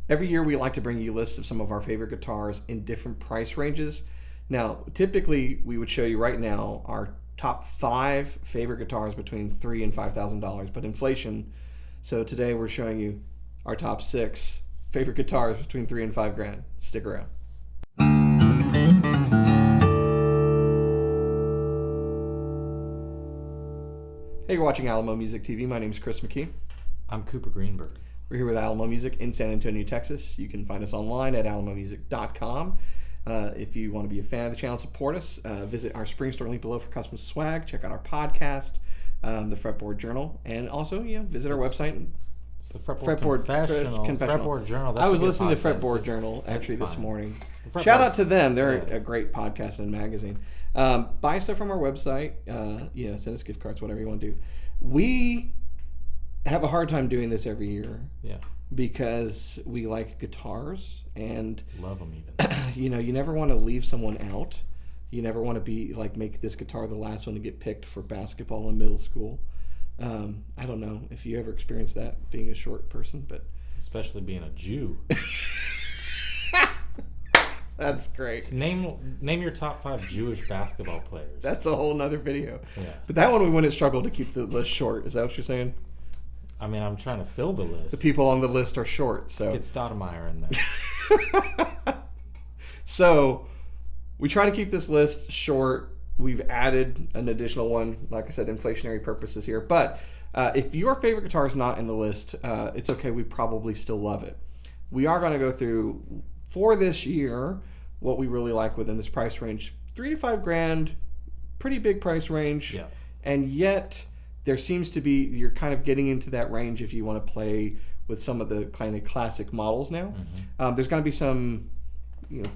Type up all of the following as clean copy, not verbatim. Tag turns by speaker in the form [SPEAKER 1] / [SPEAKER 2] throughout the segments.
[SPEAKER 1] Every year we like to bring you lists of some of our favorite guitars in different price ranges. Now, typically we would show you right now our top 5 favorite guitars between $3,000 and $5,000, but inflation. So today we're showing you our top 6 favorite guitars between $3,000 and $5,000. Stick around. Hey, you're watching Alamo Music TV. My name is Chris McKee.
[SPEAKER 2] I'm Cooper Greenberg.
[SPEAKER 1] We're here with Alamo Music in San Antonio, Texas. You can find us online at alamomusic.com. If you want to be a fan of the channel, support us. Visit our spring store link below for custom swag. Check out our podcast, the Fretboard Journal, and also visit our website.
[SPEAKER 2] It's the Fretboard Confessional. Fretboard Journal.
[SPEAKER 1] I was listening to Fretboard Journal actually this morning. Shout out to them. They're a great podcast and magazine. Buy stuff from our website. Send us gift cards, whatever you want to do. We have a hard time doing this every year.
[SPEAKER 2] Yeah.
[SPEAKER 1] Because we like guitars and
[SPEAKER 2] love them even.
[SPEAKER 1] You never want to leave someone out. You never want to be make this guitar the last one to get picked for basketball in middle school. I don't know if you ever experienced that being a short person, but
[SPEAKER 2] especially being a Jew.
[SPEAKER 1] That's great.
[SPEAKER 2] Name your top 5 Jewish basketball players.
[SPEAKER 1] That's a whole nother video.
[SPEAKER 2] Yeah.
[SPEAKER 1] But that one we wouldn't struggle to keep the list short. Is that what you're saying?
[SPEAKER 2] I mean, I'm trying to fill the list.
[SPEAKER 1] The people on the list are short, so
[SPEAKER 2] get Stoudemire in there.
[SPEAKER 1] So we try to keep this list short. We've added an additional one, like I said, inflationary purposes here. But if your favorite guitar is not in the list, it's okay. We probably still love it. We are going to go through for this year what we really like within this price range. $3,000 to $5,000, pretty big price range.
[SPEAKER 2] Yeah.
[SPEAKER 1] And yet there seems to be, you're kind of getting into that range if you want to play with some of the kind of classic models now.
[SPEAKER 2] Mm-hmm.
[SPEAKER 1] There's going to be some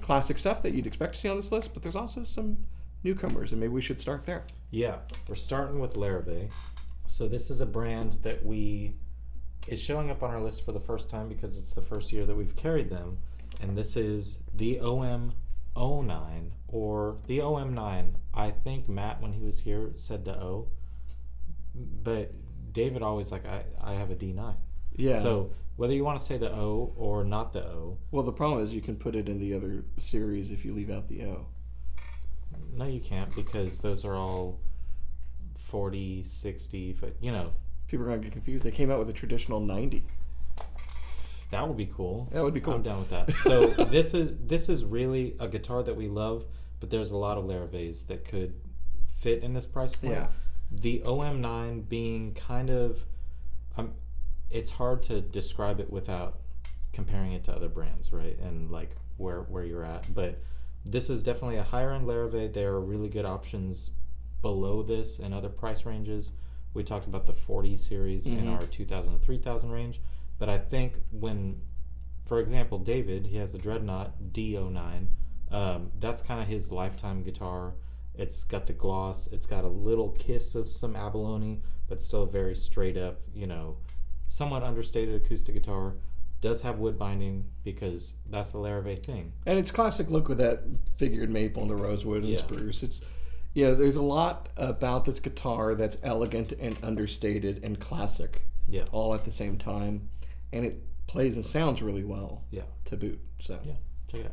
[SPEAKER 1] classic stuff that you'd expect to see on this list, but there's also some newcomers, and maybe we should start there.
[SPEAKER 2] Yeah, we're starting with Larrivee. So this is a brand that is showing up on our list for the first time because it's the first year that we've carried them, and this is the OM-09 or the OM-9. I think Matt, when he was here, said the O, but David always I have a D9.
[SPEAKER 1] Yeah.
[SPEAKER 2] So whether you want to say the O or not the O.
[SPEAKER 1] Well, the problem is you can put it in the other series if you leave out the O.
[SPEAKER 2] No, you can't, because those are all 40, 60, but
[SPEAKER 1] People are going to get confused. They came out with a traditional 90.
[SPEAKER 2] That would be cool.
[SPEAKER 1] That would be cool.
[SPEAKER 2] I'm down with that. So this is really a guitar that we love, but there's a lot of Larrivees that could fit in this price point.
[SPEAKER 1] Yeah.
[SPEAKER 2] The OM-9 being kind of, it's hard to describe it without comparing it to other brands, right? And where you're at. But this is definitely a higher end Larrivee. There are really good options below this in other price ranges. We talked about the 40 series in our 2,000 to 3,000 range. But I think for example, David, he has the Dreadnought D09. That's kind of his lifetime guitar. It's got the gloss. It's got a little kiss of some abalone, but still a very straight up, somewhat understated acoustic guitar. Does have wood binding because that's the Larrivee thing.
[SPEAKER 1] And it's classic look with that figured maple and the rosewood and the spruce. It's there's a lot about this guitar that's elegant and understated and classic.
[SPEAKER 2] Yeah.
[SPEAKER 1] All at the same time. And it plays and sounds really well.
[SPEAKER 2] Yeah.
[SPEAKER 1] To boot. So
[SPEAKER 2] yeah, check it out.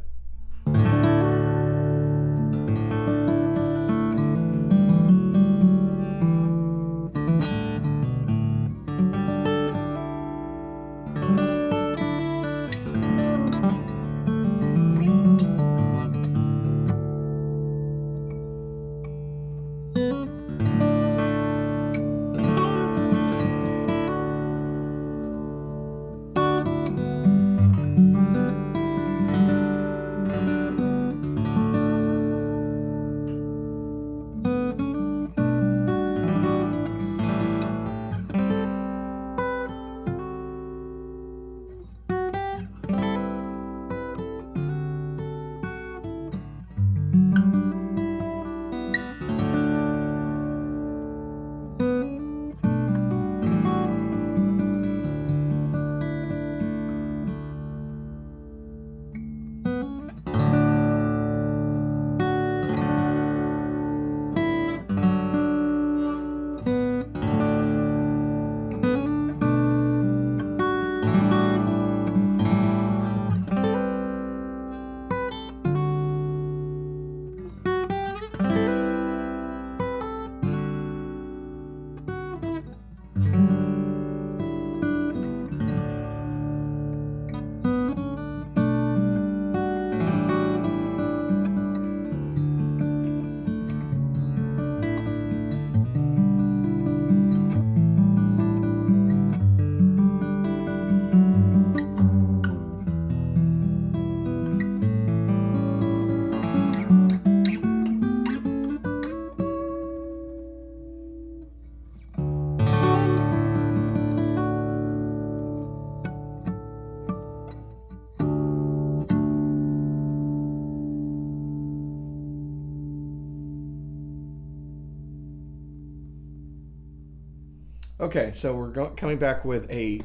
[SPEAKER 1] Okay, so we're coming back with a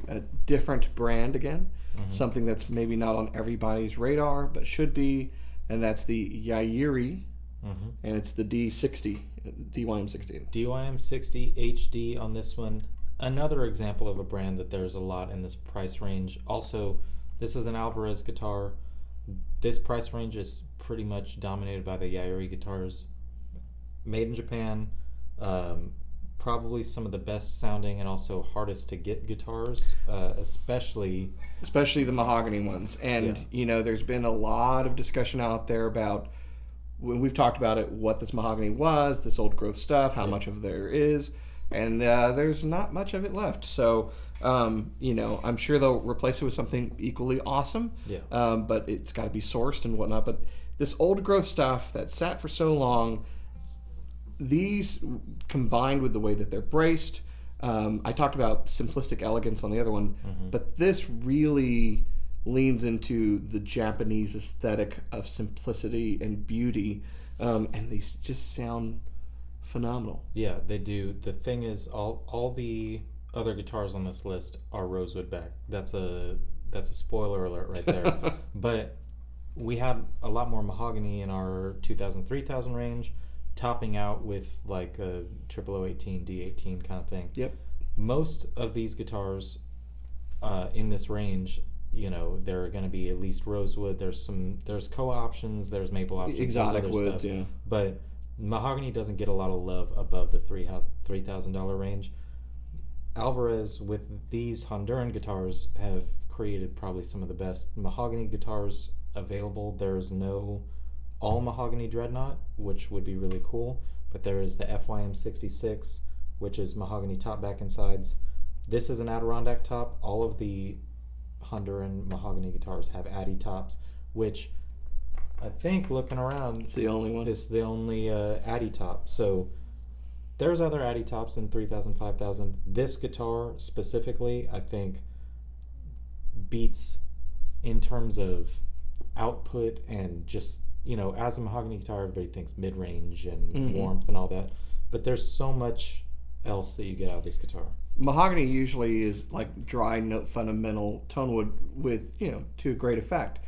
[SPEAKER 1] different brand again, something that's maybe not on everybody's radar, but should be, and that's the Yairi, and it's the DYM60.
[SPEAKER 2] DYM60HD on this one. Another example of a brand that there's a lot in this price range. Also, this is an Alvarez guitar. This price range is pretty much dominated by the Yairi guitars. Made in Japan. Probably some of the best sounding and also hardest to get guitars, especially
[SPEAKER 1] the mahogany ones. And there's been a lot of discussion out there about, when we've talked about it, what this mahogany was, this old growth stuff, how much of there is, and there's not much of it left. So I'm sure they'll replace it with something equally awesome. But it's got to be sourced and whatnot. But this old growth stuff that sat for so long, these combined with the way that they're braced, I talked about simplistic elegance on the other one, but this really leans into the Japanese aesthetic of simplicity and beauty, and these just sound phenomenal.
[SPEAKER 2] Yeah, they do. The thing is, all the other guitars on this list are Rosewood back. That's a spoiler alert right there. But we had a lot more mahogany in our 2000, 3000 range, topping out with like a 0018 D18 kind of thing.
[SPEAKER 1] Yep.
[SPEAKER 2] Most of these guitars in this range, they're going to be at least Rosewood. There's Koa options, there's maple options,
[SPEAKER 1] exotic woods,
[SPEAKER 2] stuff. Yeah. But mahogany doesn't get a lot of love above the $3,000 range. Alvarez with these Honduran guitars have created probably some of the best mahogany guitars available. There's no all mahogany dreadnought, which would be really cool, but there is the FYM66, which is mahogany top, back, and sides. This is an Adirondack top. All of the Honduran mahogany guitars have Addy tops, which I think, looking around,
[SPEAKER 1] it's the only one.
[SPEAKER 2] It's the only Addy top. So there's other Addy tops in 3000, 5000. This guitar specifically, I think, beats in terms of output and just, as a mahogany guitar, everybody thinks mid-range and warmth and all that, but there's so much else that you get out of this guitar.
[SPEAKER 1] Mahogany usually is like dry note fundamental tone wood with, to a great effect.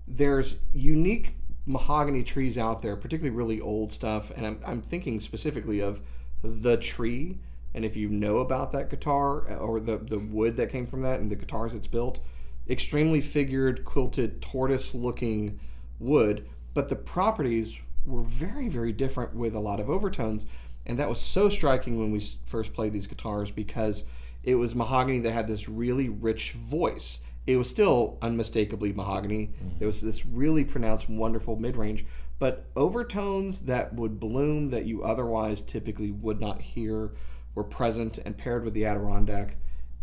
[SPEAKER 1] There's unique mahogany trees out there, particularly really old stuff, and I'm thinking specifically of the tree, and if you know about that guitar or the wood that came from that and the guitars it's built, extremely figured, quilted, tortoise-looking wood, but the properties were very, very different with a lot of overtones, and that was so striking when we first played these guitars because it was mahogany that had this really rich voice. It was still unmistakably mahogany. There was this really pronounced, wonderful mid-range, but overtones that would bloom that you otherwise typically would not hear were present, and paired with the Adirondack,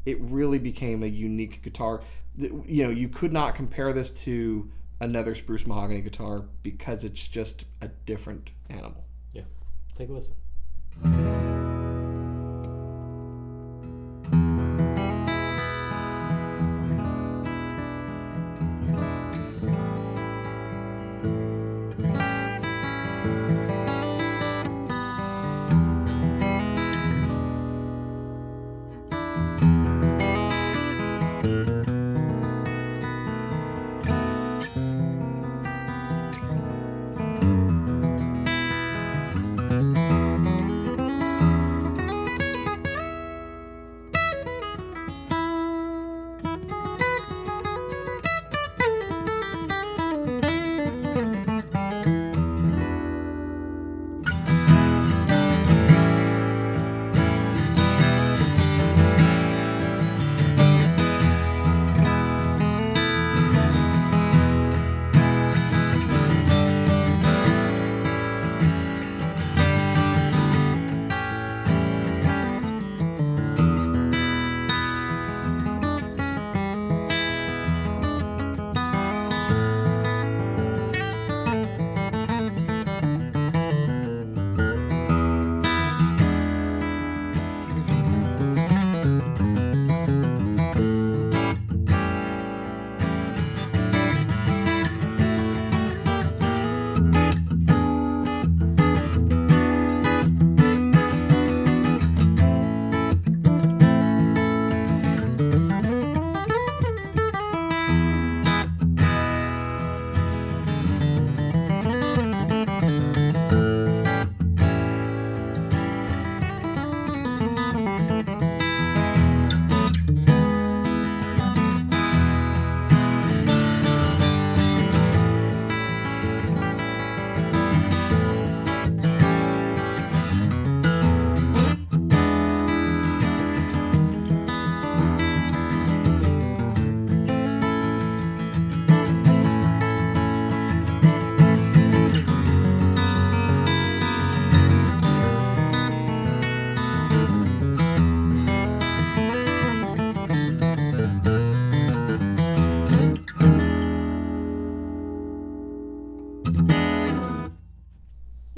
[SPEAKER 1] it really became a unique guitar. You could not compare this to another Spruce mahogany guitar because it's just a different animal.
[SPEAKER 2] Yeah, take a listen.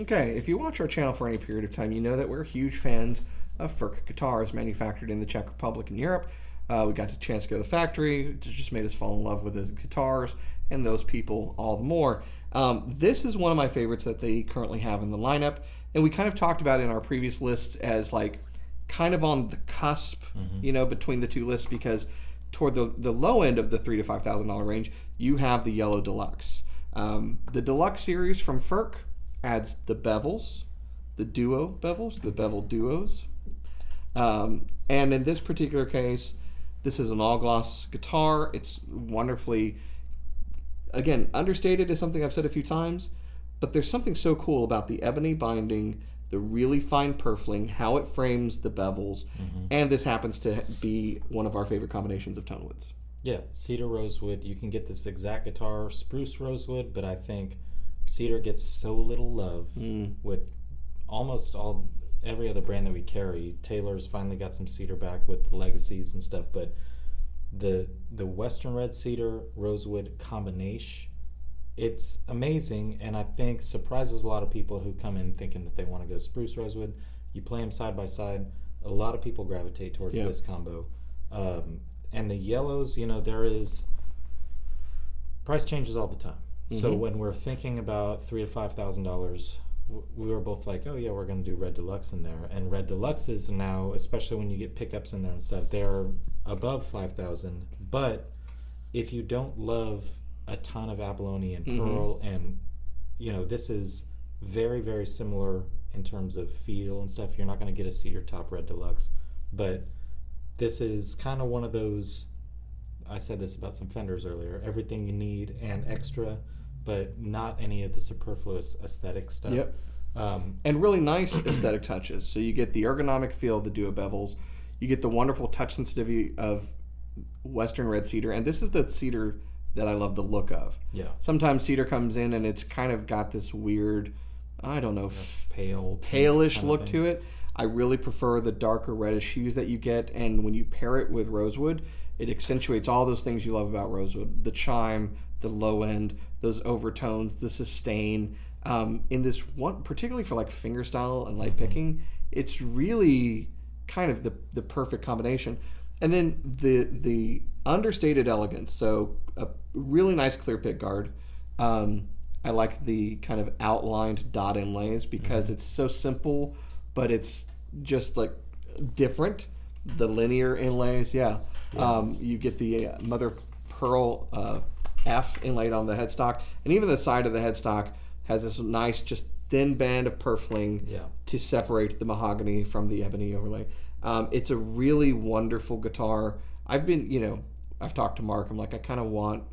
[SPEAKER 1] Okay, if you watch our channel for any period of time, you know that we're huge fans of Furch guitars manufactured in the Czech Republic and Europe. We got the chance to go to the factory. It just made us fall in love with those guitars and those people all the more. This is one of my favorites that they currently have in the lineup, and we kind of talked about it in our previous list as like kind of on the cusp, between the two lists, because toward the low end of the $3,000 to $5,000 range, you have the Yellow Deluxe. The Deluxe series from Furch adds the bevels, the duo bevels, the bevel duos. And in this particular case, this is an all-gloss guitar. It's wonderfully, again, understated is something I've said a few times, but there's something so cool about the ebony binding, the really fine purfling, how it frames the bevels, and this happens to be one of our favorite combinations of tone woods.
[SPEAKER 2] Yeah, cedar rosewood. You can get this exact guitar, spruce rosewood, but I think cedar gets so little love with almost every other brand that we carry. Taylor's finally got some cedar back with the legacies and stuff, but the Western red cedar rosewood combination, it's amazing, and I think surprises a lot of people who come in thinking that they want to go spruce rosewood. You play them side by side, a lot of people gravitate towards this combo. And the yellows, there is price changes all the time. So when we're thinking about $3,000 to $5,000, we were both like, oh yeah, we're going to do Red Deluxe in there. And Red Deluxes now, especially when you get pickups in there and stuff, they're above $5,000. But if you don't love a ton of abalone and pearl, and this is very, very similar in terms of feel and stuff. You're not going to get a cedar top Red Deluxe, but this is kind of one of those. I said this about some Fenders earlier. Everything you need and extra, but not any of the superfluous aesthetic stuff.
[SPEAKER 1] Yep. And really nice aesthetic touches. So you get the ergonomic feel of the duo bevels. You get the wonderful touch sensitivity of Western red cedar. And this is the cedar that I love the look of.
[SPEAKER 2] Yeah.
[SPEAKER 1] Sometimes cedar comes in and it's kind of got this weird, I don't know, palish look to it. I really prefer the darker reddish hues that you get. And when you pair it with rosewood, it accentuates all those things you love about rosewood. The chime, the low end, those overtones, the sustain. In this one, particularly for like fingerstyle and light picking, it's really kind of the perfect combination. And then the understated elegance. So a really nice clear pick guard. I like the kind of outlined dot inlays because it's so simple, but it's just like different. The linear inlays, you get the mother pearl F inlaid on the headstock, and even the side of the headstock has this nice, just thin band of purfling to separate the mahogany from the ebony overlay. It's a really wonderful guitar. I've talked to Mark. I'm like, I kind of want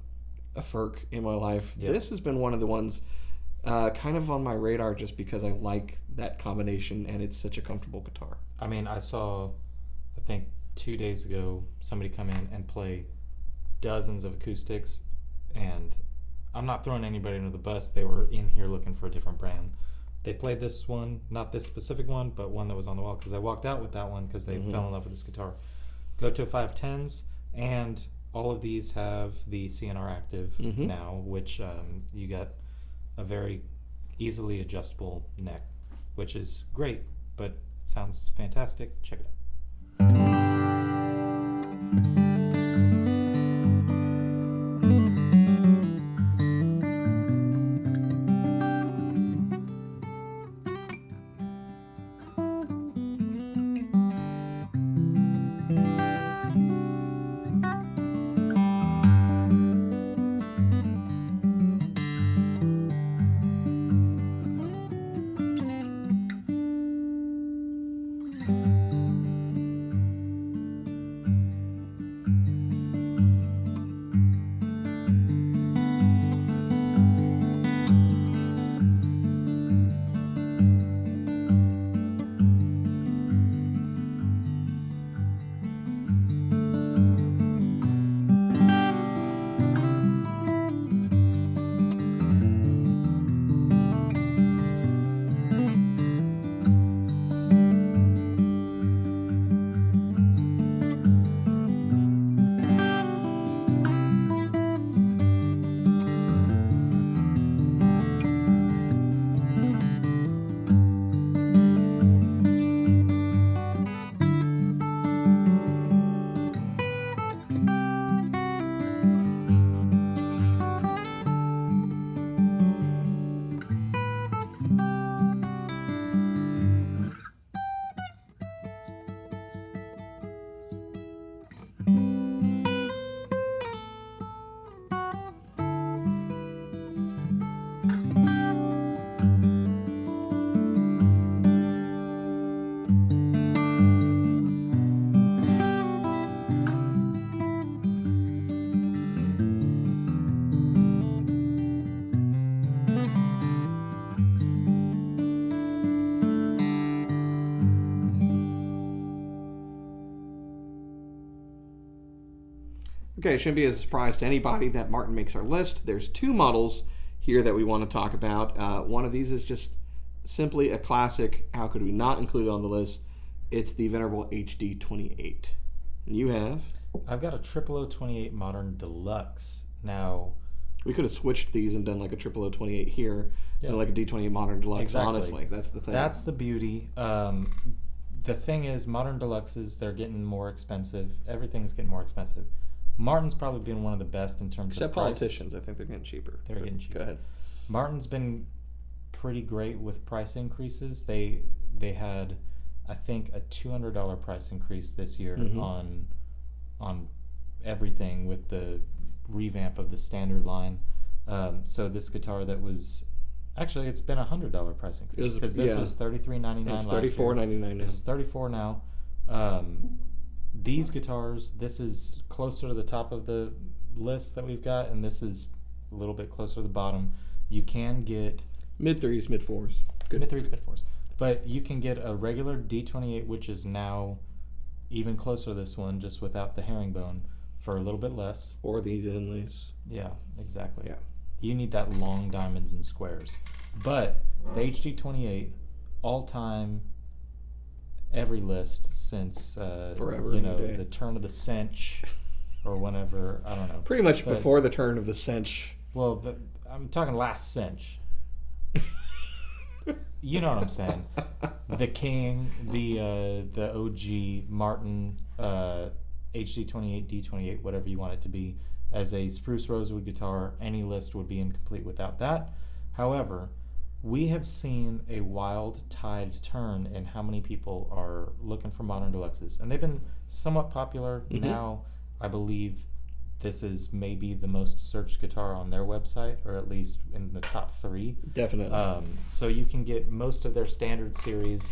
[SPEAKER 1] a Furch in my life. Yeah. This has been one of the ones kind of on my radar just because I like that combination and it's such a comfortable guitar.
[SPEAKER 2] I mean, I saw, I think 2 days ago, somebody come in and play dozens of acoustics, and I'm not throwing anybody under the bus. They were in here looking for a different brand. They played this one, not this specific one, but one that was on the wall, because I walked out with that one because they fell in love with this guitar. Go to 510s, and all of these have the CNR active now, which you got a very easily adjustable neck, which is great, but it sounds fantastic. Check it out.
[SPEAKER 1] Okay, it shouldn't be a surprise to anybody that Martin makes our list. There's 2 models here that we want to talk about. One of these is just simply a classic. How could we not include it on the list? It's the venerable HD28. And you have?
[SPEAKER 2] I've got a 0028 Modern Deluxe. Now,
[SPEAKER 1] we could have switched these and done like a 0028 here and like a D28 Modern Deluxe.
[SPEAKER 2] Exactly.
[SPEAKER 1] Honestly, that's the thing.
[SPEAKER 2] That's the beauty. The thing is, Modern Deluxes, they're getting more expensive. Everything's getting more expensive. Martin's probably been one of the best in terms
[SPEAKER 1] Except
[SPEAKER 2] of price.
[SPEAKER 1] politicians, I think they're getting cheaper.
[SPEAKER 2] They're getting cheaper.
[SPEAKER 1] Go ahead.
[SPEAKER 2] Martin's been pretty great with price increases. They had, I think, a $200 price increase this year on everything with the revamp of the standard line. So this guitar that was actually, it's been $100 price increase because this was $33.99 last year.
[SPEAKER 1] It's $34.99.
[SPEAKER 2] This is $34 now. These guitars, this is closer to the top of the list that we've got, and this is a little bit closer to the bottom. You can get
[SPEAKER 1] mid 3s, mid 4s. Good.
[SPEAKER 2] Mid 3s, mid 4s. But you can get a regular D28, which is now even closer to this one, just without the herringbone, for a little bit less.
[SPEAKER 1] Or these inlays.
[SPEAKER 2] Yeah, exactly.
[SPEAKER 1] Yeah.
[SPEAKER 2] You need that long diamonds and squares. But the HD28, all-time, every list since
[SPEAKER 1] forever,
[SPEAKER 2] the turn of the century or whenever, I don't know.
[SPEAKER 1] Pretty much before the turn of the century.
[SPEAKER 2] Well, I'm talking last century. You know what I'm saying? The King, the OG Martin HD28, D28, whatever you want it to be, as a Spruce Rosewood guitar. Any list would be incomplete without that. However, we have seen a wild tide turn in how many people are looking for Modern Deluxes, and they've been somewhat popular. Now, I believe this is maybe the most searched guitar on their website, or at least in the top 3.
[SPEAKER 1] Definitely.
[SPEAKER 2] So you can get most of their standard series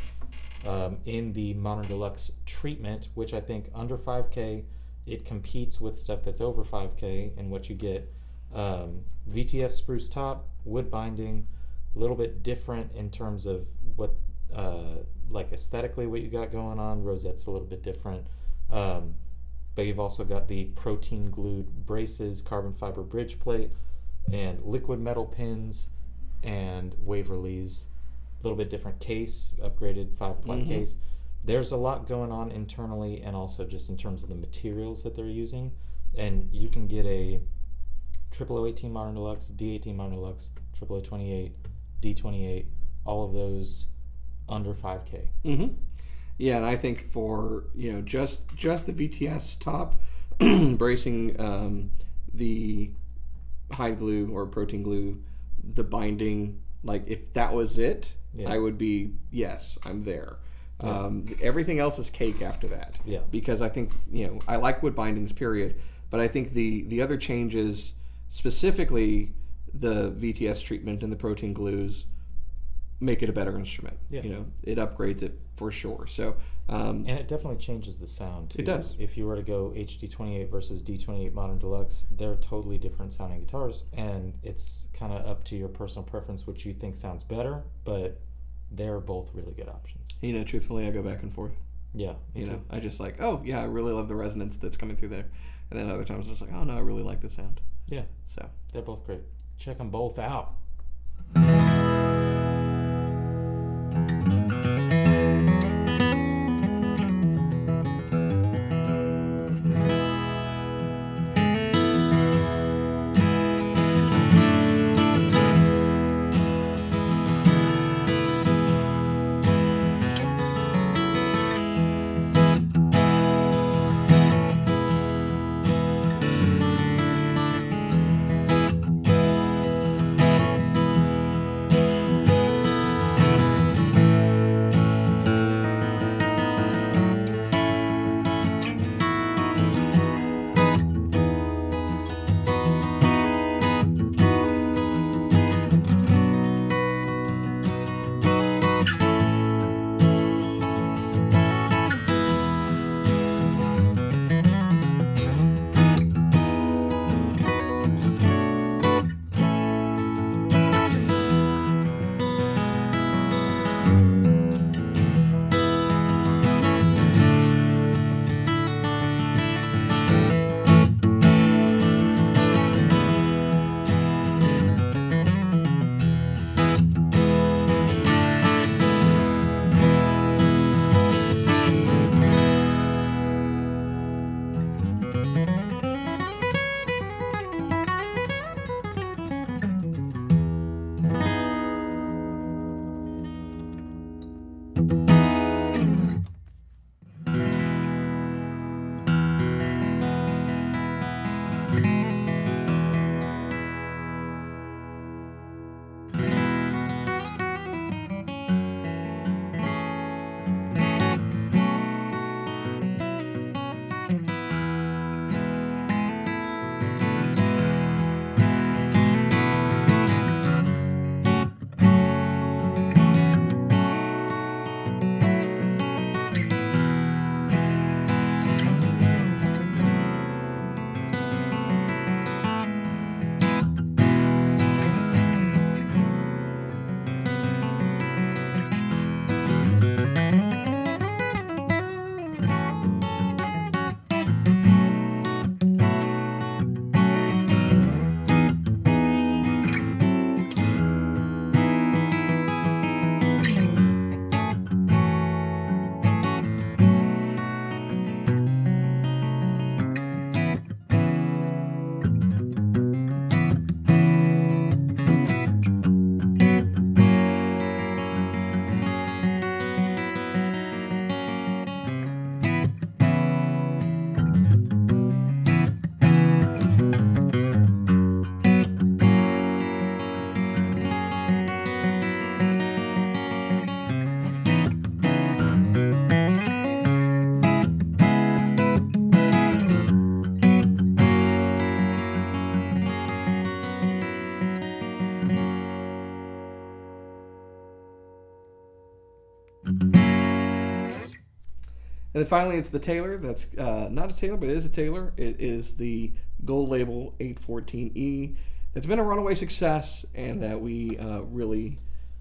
[SPEAKER 2] in the Modern Deluxe treatment, which I think under 5K, it competes with stuff that's over 5K and what you get. VTS spruce top, wood binding, a little bit different in terms of what, like aesthetically what you got going on. Rosette's a little bit different. But you've also got the protein glued braces, carbon fiber bridge plate, and liquid metal pins, and Waverly's a little bit different case, upgraded 5-ply case. There's a lot going on internally and also just in terms of the materials that they're using. And you can get a 0018 Modern Deluxe, D18 Modern Deluxe, 0028, D28, all of those under 5K.
[SPEAKER 1] Yeah, and I think for just the VTS top bracing, the hide glue or protein glue, the binding, like if that was it, I would be yes, I'm there. Everything else is cake after that. Yeah, because I think I like wood bindings, period. But I think the other changes, specifically the VTS treatment and the protein glues, make it a better instrument. It upgrades it for sure. So
[SPEAKER 2] and it definitely changes the sound too.
[SPEAKER 1] It does.
[SPEAKER 2] If you were to go HD28 versus D28 Modern Deluxe, they're totally different sounding guitars, and it's kind of up to your personal preference which you think sounds better, but they're both really good options.
[SPEAKER 1] Truthfully, I go back and forth.
[SPEAKER 2] Yeah,
[SPEAKER 1] I just like, oh yeah, I really love the resonance that's coming through there, and then other times I'm just like, oh no, I really like the sound.
[SPEAKER 2] Yeah,
[SPEAKER 1] so
[SPEAKER 2] they're both great. Check them both out.
[SPEAKER 1] And then finally, it's the Taylor. That's not a Taylor, but it is a Taylor. It is the Gold Label 814E. That's been a runaway success, and that we really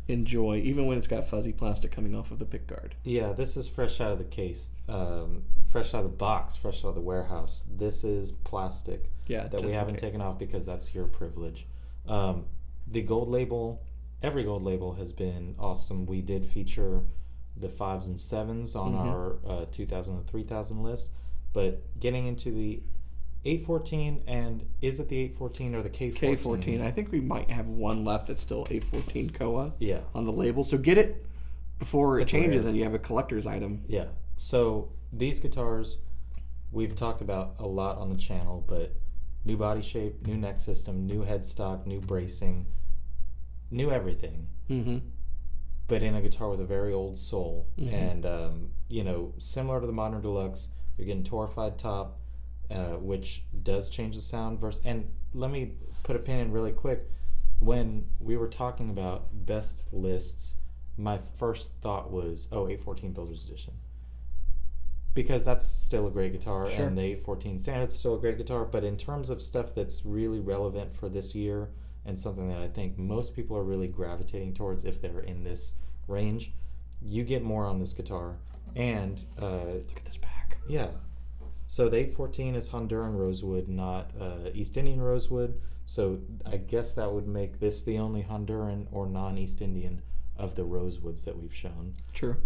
[SPEAKER 1] enjoy, even when it's got fuzzy plastic coming off of the pick guard.
[SPEAKER 2] Yeah, this is fresh out of the case, fresh out of the box, fresh out of the warehouse. This is plastic that we haven't taken off because that's your privilege. The Gold Label, every Gold Label has been awesome. We did feature the 5s and 7s on our 2000 and 3000 list, but getting into the 814, and is it the 814 or the K14?
[SPEAKER 1] K14. I think we might have one left that's still 814 Koa
[SPEAKER 2] Yeah.
[SPEAKER 1] on the label. So get it before it changes
[SPEAKER 2] rare.
[SPEAKER 1] and you have a collector's item.
[SPEAKER 2] Yeah. So these guitars, we've talked about a lot on the channel, but new body shape, new neck system, new headstock, new bracing, new everything.
[SPEAKER 1] Mm-hmm.
[SPEAKER 2] But in a guitar with a very old soul.
[SPEAKER 1] Mm-hmm.
[SPEAKER 2] And, similar to the Modern Deluxe, you're getting Torrefied top, which does change the sound. And let me put a pin in really quick. When we were talking about best lists, my first thought was, 814 Builder's Edition. Because that's still a great guitar,
[SPEAKER 1] Sure.
[SPEAKER 2] and the 814 Standard's still a great guitar. But in terms of stuff that's really relevant for this year, and something that I think most people are really gravitating towards if they're in this range, you get more on this guitar. And
[SPEAKER 1] Look at this back.
[SPEAKER 2] yeah, so the 814 is Honduran Rosewood, not East Indian Rosewood. So I guess that would make this the only Honduran or non-East Indian of the Rosewoods that we've shown.
[SPEAKER 1] True.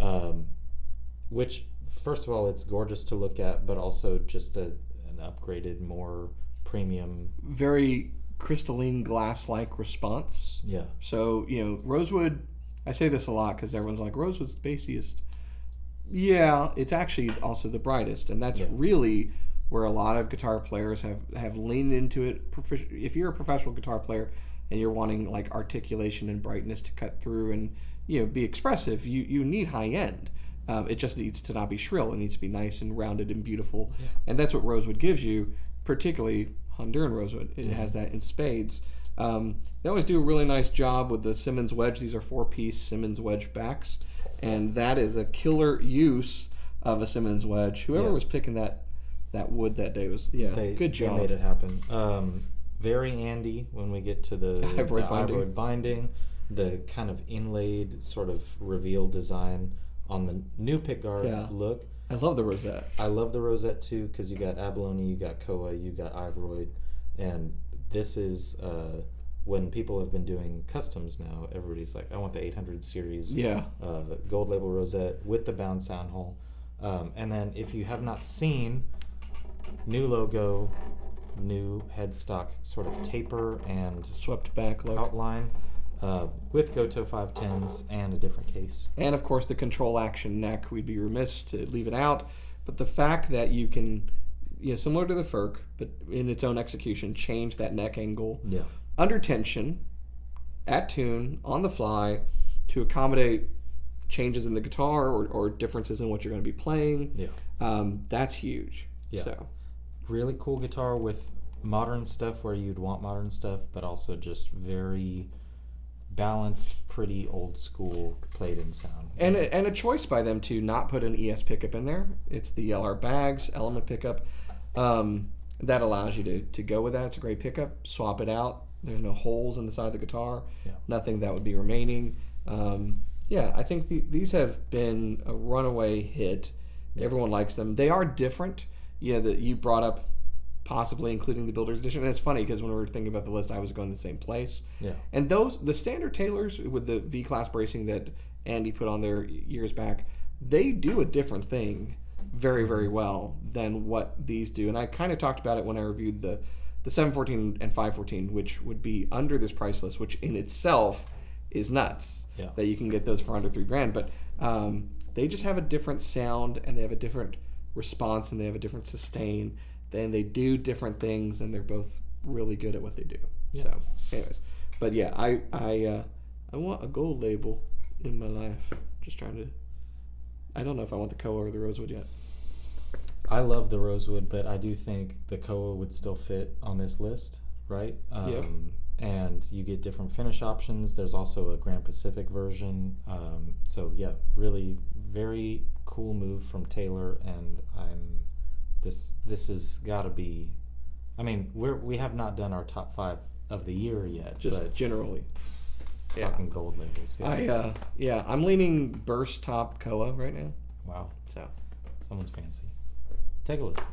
[SPEAKER 2] Which, first of all, it's gorgeous to look at, but also just an upgraded, more premium.
[SPEAKER 1] Very crystalline glass-like response.
[SPEAKER 2] Yeah.
[SPEAKER 1] So, Rosewood, I say this a lot because everyone's like, Rosewood's the bassiest. Yeah, it's actually also the brightest, and that's really where a lot of guitar players have leaned into it. If you're a professional guitar player and you're wanting like articulation and brightness to cut through and be expressive, you need high end. It just needs to not be shrill. It needs to be nice and rounded and beautiful, and that's what Rosewood gives you, particularly Honduran Rosewood. It has that in spades. They always do a really nice job with the Simmons wedge. These are 4-piece Simmons wedge backs, and that is a killer use of a Simmons wedge. Whoever was picking that wood that day was good job.
[SPEAKER 2] They made it happen. Very Andy when we get to the Ivory binding, the kind of inlaid sort of reveal design on the new pickguard look.
[SPEAKER 1] I love the rosette.
[SPEAKER 2] I love the rosette too, because you got abalone, you got koa, you got ivory, and this is when people have been doing customs now. Everybody's like, I want the 800 series Gold Label rosette with the bound sound hole. And then if you have not seen, new logo, new headstock sort of taper and
[SPEAKER 1] swept back look
[SPEAKER 2] outline. With Goto 510s and a different case.
[SPEAKER 1] And of course the control action neck, we'd be remiss to leave it out. But the fact that you can, similar to the Furch, but in its own execution, change that neck angle under tension, at tune, on the fly, to accommodate changes in the guitar or differences in what you're going to be playing, that's huge.
[SPEAKER 2] Yeah.
[SPEAKER 1] So,
[SPEAKER 2] really cool guitar with modern stuff where you'd want modern stuff, but also just very balanced, pretty old school played in sound.
[SPEAKER 1] And a choice by them to not put an ES pickup in there. It's the LR Bags Element pickup. That allows you to go with that. It's a great pickup. Swap it out. There's no holes in the side of the guitar. Nothing that would be remaining. I think these have been a runaway hit. Everyone likes them. They are different. That you brought up possibly including the Builder's Edition. And it's funny because when we were thinking about the list, I was going the same place. And the standard Taylors with the V-class bracing that Andy put on there years back, they do a different thing very, very well than what these do. And I kind of talked about it when I reviewed the 714 and 514, which would be under this price list, which in itself is nuts that you can get those for under $3,000. But they just have a different sound, and they have a different response, and they have a different sustain. Then they do different things, and they're both really good at what they do. So, anyways, but I want a gold label in my life. Just trying to. I don't know if I want the Koa or the Rosewood yet.
[SPEAKER 2] I love the Rosewood, but I do think the Koa would still fit on this list, right? and you get different finish options. There's also a Grand Pacific version. So yeah, really very cool move from Taylor, and this has got to be. I mean, we have not done our top 5 of the year yet.
[SPEAKER 1] Just
[SPEAKER 2] but
[SPEAKER 1] generally.
[SPEAKER 2] Talking gold labels. Yeah.
[SPEAKER 1] I'm leaning Burst Top Koa right now.
[SPEAKER 2] Wow.
[SPEAKER 1] So
[SPEAKER 2] someone's fancy. Take a listen.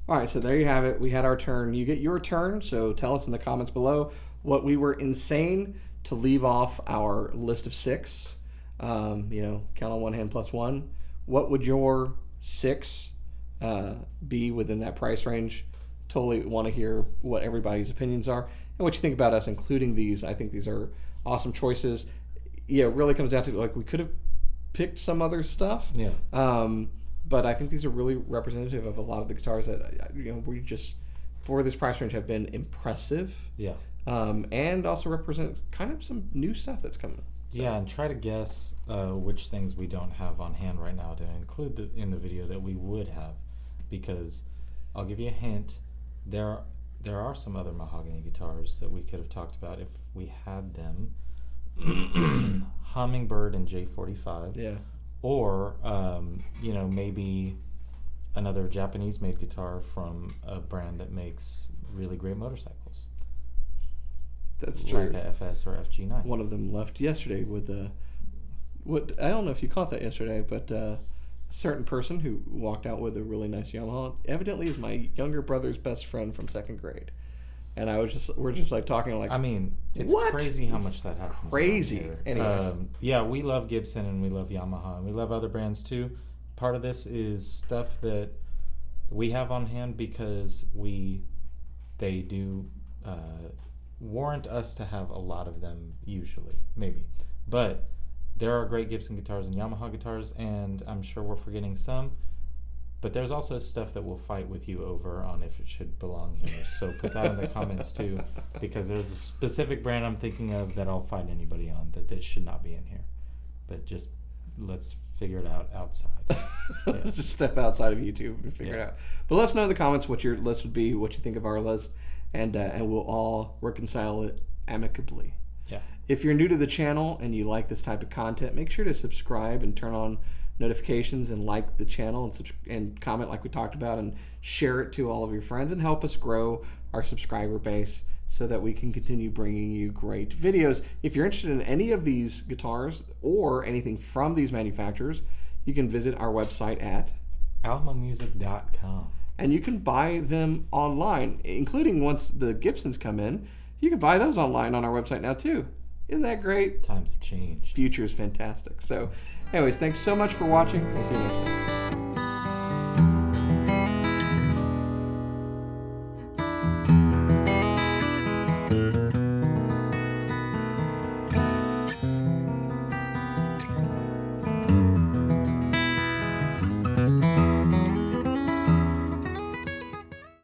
[SPEAKER 1] All right, so there you have it. We had our turn. You get your turn, so tell us in the comments below what we were insane to leave off our list of 6. Count on one hand plus one. What would your 6 be within that price range? Totally want to hear what everybody's opinions are and what you think about us including these. I think these are awesome choices. Yeah, it really comes down to, like, we could have picked some other stuff.
[SPEAKER 2] Yeah.
[SPEAKER 1] But I think these are really representative of a lot of the guitars that we just for this price range have been impressive.
[SPEAKER 2] Yeah.
[SPEAKER 1] And also represent kind of some new stuff that's coming. So.
[SPEAKER 2] Yeah, and try to guess which things we don't have on hand right now to include in the video that we would have, because I'll give you a hint. There are some other mahogany guitars that we could have talked about if we had them. Hummingbird and J45.
[SPEAKER 1] Yeah.
[SPEAKER 2] Or maybe another Japanese-made guitar from a brand that makes really great motorcycles.
[SPEAKER 1] That's true.
[SPEAKER 2] Like a FS or FG9.
[SPEAKER 1] One of them left yesterday with what I don't know if you caught that yesterday, but a certain person who walked out with a really nice Yamaha evidently is my younger brother's best friend from 2nd grade. And we're just like talking like,
[SPEAKER 2] I mean, it's crazy how much that happens.
[SPEAKER 1] Crazy. Anyway.
[SPEAKER 2] Yeah, we love Gibson and we love Yamaha and we love other brands too. Part of this is stuff that we have on hand because they do warrant us to have a lot of them usually, maybe. But there are great Gibson guitars and Yamaha guitars, and I'm sure we're forgetting some. But there's also stuff that we'll fight with you over on if it should belong here. So put that in the comments too, because there's a specific brand I'm thinking of that I'll fight anybody on that should not be in here. But just let's figure it out outside.
[SPEAKER 1] Yeah. Just step outside of YouTube and figure it out. But let us know in the comments what your list would be, what you think of our list, and we'll all reconcile it amicably.
[SPEAKER 2] Yeah.
[SPEAKER 1] If you're new to the channel and you like this type of content, make sure to subscribe and turn on notifications and like the channel and comment like we talked about, and share it to all of your friends and help us grow our subscriber base so that we can continue bringing you great videos. If you're interested in any of these guitars or anything from these manufacturers, you can visit our website at
[SPEAKER 2] alamomusic.com.
[SPEAKER 1] and you can buy them online, including once the Gibsons come in. You can buy those online on our website now too. Isn't that great?
[SPEAKER 2] Times have changed.
[SPEAKER 1] Future is fantastic. So anyways, thanks so much for watching. We'll see you next time.